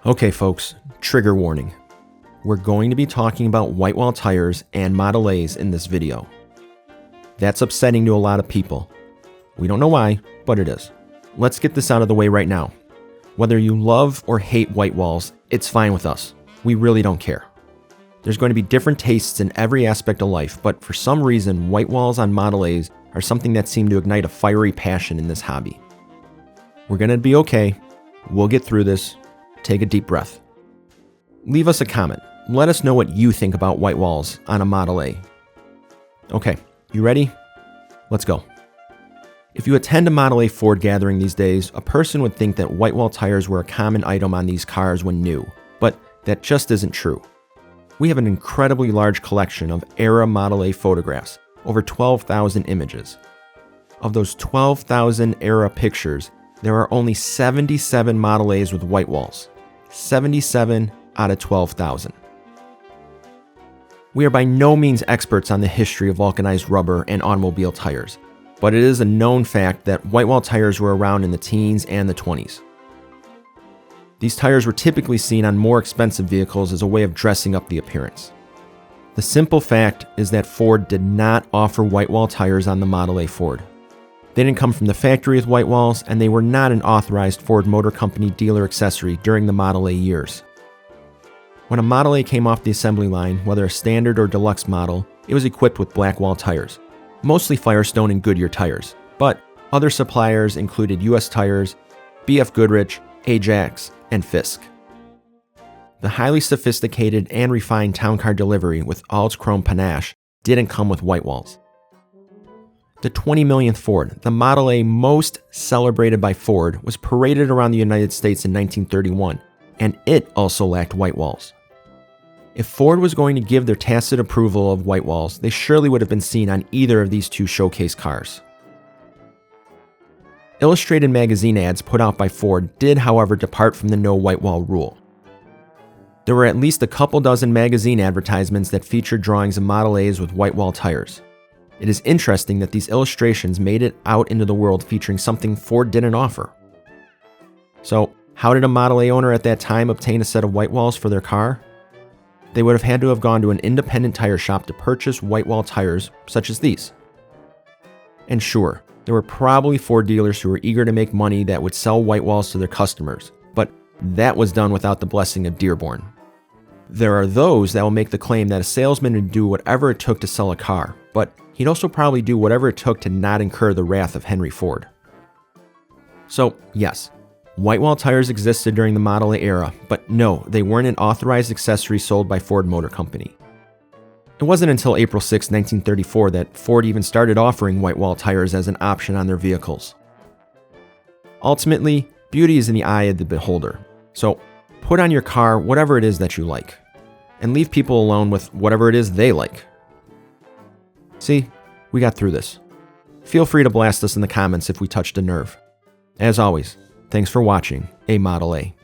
Okay folks, trigger warning. We're going to be talking about white wall tires and Model A's in this video. That's upsetting to a lot of people. We don't know why, but it is. Let's get this out of the way right now. Whether you love or hate white walls, it's fine with us. We really don't care. There's going to be different tastes in every aspect of life, but for some reason, white walls on Model A's are something that seem to ignite a fiery passion in this hobby. We're going to be okay. We'll get through this. Take a deep breath. Leave us a comment. Let us know what you think about white walls on a Model A. Okay, you ready? Let's go. If you attend a Model A Ford gathering these days, a person would think that white wall tires were a common item on these cars when new, but that just isn't true. We have an incredibly large collection of era Model A photographs, over 12,000 images. Of those 12,000 era pictures, there are only 77 Model A's with white walls. 77 out of 12,000. We are by no means experts on the history of vulcanized rubber and automobile tires, but it is a known fact that white wall tires were around in the teens and the 20s. These tires were typically seen on more expensive vehicles as a way of dressing up the appearance. The simple fact is that Ford did not offer white wall tires on the Model A Ford. They didn't come from the factory with white walls, and they were not an authorized Ford Motor Company dealer accessory during the Model A years. When a Model A came off the assembly line, whether a standard or deluxe model, it was equipped with black wall tires, mostly Firestone and Goodyear tires, but other suppliers included US Tires, BF Goodrich, Ajax, and Fisk. The highly sophisticated and refined town car delivery with all its chrome panache didn't come with white walls. The 20 millionth Ford, the Model A most celebrated by Ford, was paraded around the United States in 1931, and it also lacked white walls. If Ford was going to give their tacit approval of white walls, they surely would have been seen on either of these two showcase cars. Illustrated magazine ads put out by Ford did, however, depart from the no white wall rule. There were at least a couple dozen magazine advertisements that featured drawings of Model A's with white wall tires. It is interesting that these illustrations made it out into the world featuring something Ford didn't offer. So, how did a Model A owner at that time obtain a set of white walls for their car? They would have had to have gone to an independent tire shop to purchase white wall tires such as these. And sure, there were probably Ford dealers who were eager to make money that would sell white walls to their customers, but that was done without the blessing of Dearborn. There are those that will make the claim that a salesman would do whatever it took to sell a car, but he'd also probably do whatever it took to not incur the wrath of Henry Ford. So, yes, white wall tires existed during the Model A era, but no, they weren't an authorized accessory sold by Ford Motor Company. It wasn't until April 6, 1934 that Ford even started offering white wall tires as an option on their vehicles. Ultimately, beauty is in the eye of the beholder, so put on your car whatever it is that you like, and leave people alone with whatever it is they like. See, we got through this. Feel free to blast us in the comments if we touched a nerve. As always, thanks for watching A Model A.